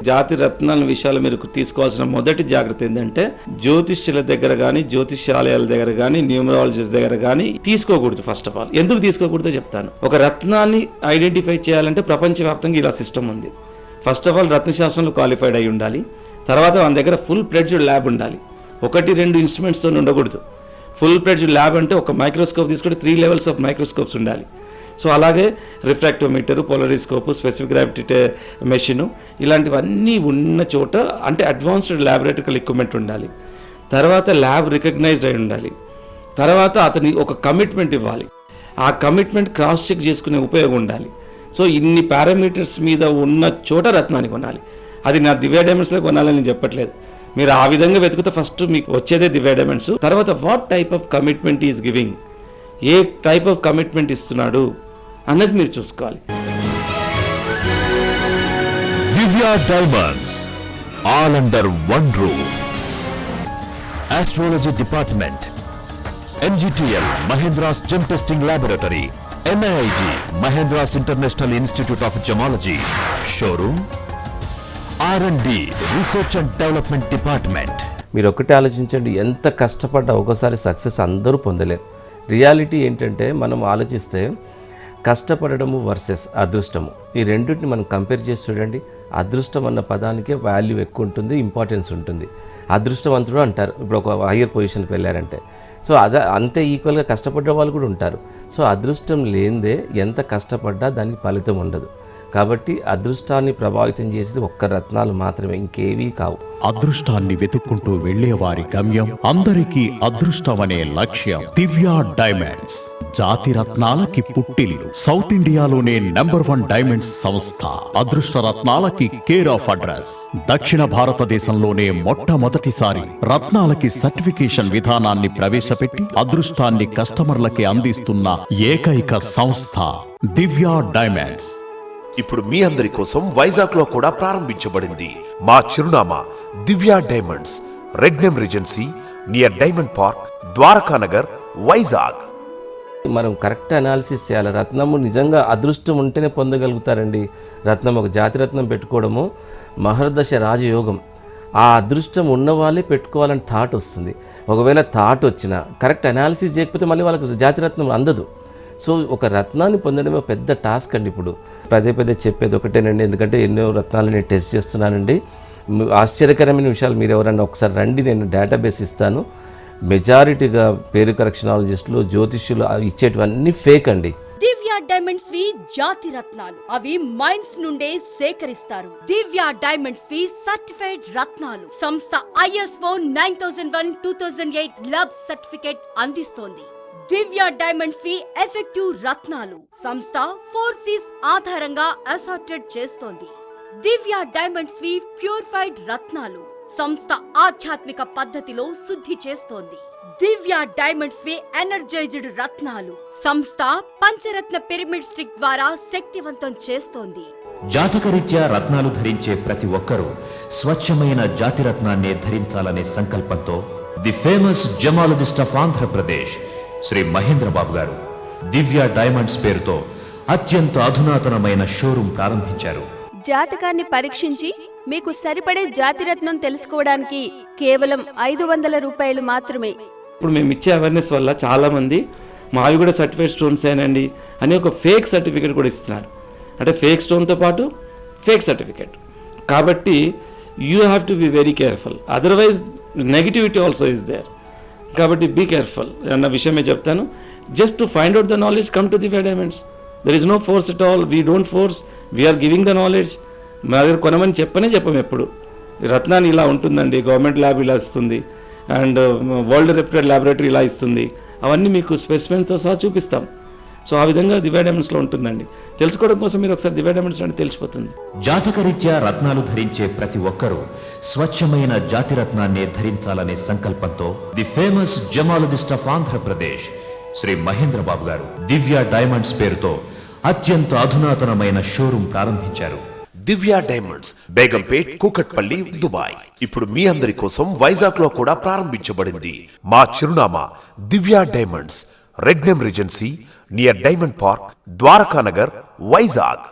జాతి రత్నాల విషయాలు మీరు తీసుకోవాల్సిన మొదటి జాగ్రత్త ఏంటంటే జ్యోతిష్యుల దగ్గర కానీ జ్యోతిష్యాలయాల దగ్గర కానీ న్యూమరాలజిస్ట్ దగ్గర కానీ తీసుకోకూడదు. ఫస్ట్ ఆఫ్ ఆల్ ఎందుకు తీసుకోకూడదో చెప్తాను. ఒక రత్నాన్ని ఐడెంటిఫై చేయాలంటే ప్రపంచవ్యాప్తంగా ఇలా సిస్టమ్ ఉంది. ఫస్ట్ ఆఫ్ ఆల్ రత్నశాస్త్రంలో క్వాలిఫైడ్ అయి ఉండాలి. తర్వాత మన దగ్గర ఫుల్ ప్లెడ్జ్డ్ ల్యాబ్ ఉండాలి. 1-2 ఇన్స్ట్రుమెంట్స్తో ఉండకూడదు. ఫుల్ ప్లెడ్జ్డ్ ల్యాబ్ అంటే ఒక మైక్రోస్కోప్ తీసుకుంటే 3 లెవెల్స్ ఆఫ్ మైక్రోస్కోప్స్ ఉండాలి. సో అలాగే రిఫ్రాక్టోమీటరు, పోలరిస్కోపు, స్పెసిఫిక్ గ్రావిటీ మెషిన్ ఇలాంటివన్నీ ఉన్న చోట అంటే అడ్వాన్స్డ్ ల్యాబొరేటరికల్ ఎక్విప్మెంట్ ఉండాలి. తర్వాత ల్యాబ్ రికగ్నైజ్డ్ అయి ఉండాలి. తర్వాత అతని ఒక కమిట్మెంట్ ఇవ్వాలి. ఆ కమిట్మెంట్ క్రాస్ చెక్ చేసుకునే ఉపయోగం ఉండాలి. సో ఇన్ని పారామీటర్స్ మీద ఉన్న చోట రత్నాన్ని కొనాలి. అది నా దివ్య డైమండ్స్లో కొనాలని నేను చెప్పట్లేదు. మీరు ఆ విధంగా వెతుకుతే ఫస్ట్ మీకు వచ్చేదే దివ్య డైమండ్స్. తర్వాత what type of commitment is giving, ఏ టైప్ ఆఫ్ కమిట్మెంట్ ఇస్తున్నాడు అన్నది మీరు చూసుకోవాలి. Divya Diamonds all under one roof. Astrology department, MGTL Mahendra's gem testing laboratory, MIIG Mahendra's international institute of gemology showroom, R&D research and development department. మీరు ఒకటే ఆలోచించండి, ఎంత కష్టపడ్డా ఒకసారి సక్సెస్ అందరూ పొందలేరు. రియాలిటీ ఏంటంటే మనం ఆలోచిస్తే కష్టపడము వర్సెస్ అదృష్టము, ఈ రెండింటిని మనం కంపేర్ చేసి చూడండి. అదృష్టం అన్న పదానికే వాల్యూ ఎక్కువ ఉంటుంది, ఇంపార్టెన్స్ ఉంటుంది. అదృష్టవంతుడు అంటారు ఇప్పుడు ఒక హయ్యర్ పొజిషన్కి వెళ్ళారంటే. సో అంతే ఈక్వల్గా కష్టపడ్డ వాళ్ళు కూడా ఉంటారు. సో అదృష్టం లేనిదే ఎంత కష్టపడ్డా దానికి ఫలితం ఉండదు. కాబట్టి అదృష్టాన్ని ప్రభావితం చేసేది ఒక్క రత్నాలు మాత్రమే, ఇంకేవీ కావు. అదృష్టాన్ని వెతుక్కుంటూ వెళ్లేవారి గమ్యం, అందరికీ అదృష్టం అనే లక్ష్యం. దివ్య డైమండ్స్ జాతి రత్నాలకి పుట్టిల్లు. సౌత్ ఇండియాలోనే #1 డైమండ్స్ సంస్థ. అదృష్ట రత్నాలకి కేర్ ఆఫ్ అడ్రస్. దక్షిణ భారతదేశంలోనే మొట్టమొదటిసారి రత్నాలకి సర్టిఫికేషన్ విధానాన్ని ప్రవేశపెట్టి అదృష్టాన్ని కస్టమర్లకి అందిస్తున్న ఏకైక సంస్థ దివ్య డైమండ్స్. ఇప్పుడు మీ అందరి కోసం వైజాగ్ లో కూడా ప్రారంభించబడింది. మా చిరునామా Divya Diamonds, Red Name Regency, near Diamond Park, Dwarakanagar, Vizag. మనం కరెక్ట్ అనాలిసిస్ చేయాలి. రత్నము నిజంగా అదృష్టం ఉంటేనే పొందగలుగుతారండి. రత్నం ఒక జాతి రత్నం పెట్టుకోవడము మహర్దశ రాజయోగం. ఆ అదృష్టం ఉన్న వాళ్ళే పెట్టుకోవాలని థాట్ వస్తుంది. ఒకవేళ థాట్ వచ్చినా కరెక్ట్ అనాలిసిస్ చేయకపోతే మళ్ళీ వాళ్ళకి జాతిరత్నం అందదు. సో ఒక రత్నాన్ని పొందడమే పెద్ద టాస్క్ అండి. ఇప్పుడు పదే చెప్పేది ఒకటేనండి, ఎందుకంటే ఎన్నో రత్నాలు నేను టెస్ట్ చేస్తున్నానండి. ఆశ్చర్యకరమైన విషయాలు మీరు ఎవరన్నా ఒకసారి రండి, నేను డేటాబేస్ ఇస్తాను. మెజారిటీగా పేరు కరెక్షనాలజిస్టులు, జ్యోతిష్యులు ఇచ్చేటివన్నీ ఫేక్ అండి. దివ్య డైమండ్స్ వి జాతి రత్నాలు, అవి మైన్స్ నుండే సేకరిస్తారు. దివ్య డైమండ్స్ వి సర్టిఫైడ్ రత్నాలు. సంస్థ ISO 9001-2008 ల్యాబ్ సర్టిఫికేట్ అందిస్తోంది. దివ్య డైమండ్స్ వి ఎఫెక్టివ్ రత్నాలు. సంస్థ 4Cs ఆధారంగా అసార్టెడ్ చేస్తోంది. దివ్య డైమండ్స్ వి ప్యూరిఫైడ్ రత్నాలు. సంస్థ ఆధ్యాత్మిక పద్ధతిలో శుద్ధి చేస్తోంది. దివ్య డైమండ్స్ వి ఎనర్జైజ్డ్ రత్నాలు. సంస్థ పంచరత్న పిరమిడ్ స్టిక్ ద్వారా శక్తివంతం చేస్తోంది. జాతకరీత్యా రత్నాలు ధరించే ప్రతి ఒక్కరూ స్వచ్ఛమైన జాతి రత్నాన్ని ధరించాలనే సంకల్పంతో the famous gemologist of Andhra Pradesh Shri Mahendra Babu గారు దివ్య డైమండ్స్ పేరుతో అత్యంత అధునాతనమైన షోరూం ప్రారంభించారు. జాతకాన్ని పరీక్షించి మీకు సరిపడే జాతిరత్నం తెలుసుకోవడానికి కేవలం 500 రూపాయలు మాత్రమే. ఇప్పుడు మేము ఇచ్చే అవేర్నెస్ వల్ల చాలామంది మావి కూడా సర్టిఫైడ్ స్టోన్స్ ఏనండి అని ఒక ఫేక్ సర్టిఫికేట్ కూడా ఇస్తున్నారు. అంటే ఫేక్ స్టోన్తో పాటు ఫేక్ సర్టిఫికేట్. కాబట్టి you have to be very careful, otherwise negativity also is there. కాబట్టి బీ కేర్ఫుల్ అన్న విషయమే చెప్తాను. Just to find out the knowledge, come to Divya diamonds. There is no force at all. We don't force, we are giving the knowledge. మా దగ్గర కొనమని చెప్పం ఎప్పుడు. రత్నాన్ని ఇలా ఉంటుందండి, గవర్నమెంట్ ల్యాబ్ ఇలా ఇస్తుంది, అండ్ వరల్డ్ రెప్యూటెడ్ ల్యాబొరేటరీ ఇలా ఇస్తుంది, అవన్నీ మీకు స్పెసిమెన్స్తో సహా చూపిస్తాం. సో ఆ విధంగా దివ్య డైమండ్స్లో ఉంటుందండి. తెలుసుకోవడం కోసం మీరు ఒకసారి దివ్య డైమండ్స్ అంటే తెలిసిపోతుంది. జాతకరీత్యా రత్నాలు ధరించే ప్రతి ఒక్కరూ స్వచ్ఛమైన జాతి రత్నాన్ని ధరించాలనే సంకల్పంతో the famous gemologist of Andhra Pradesh Shri Mahendra Babu గారు దివ్య డైమండ్స్ పేరుతో అత్యంత అధునాతనమైన షోరూం ప్రారంభించారు. Divya Diamonds, Begumpet, Kukatpally, Dubai. ఇప్పుడు మీ అందరి కోసం వైజాగ్ లో కూడా ప్రారంభించబడింది. మా చిరునామా Divya Diamonds, Red Name Regency, near Diamond Park, Dwarakanagar, Vizag.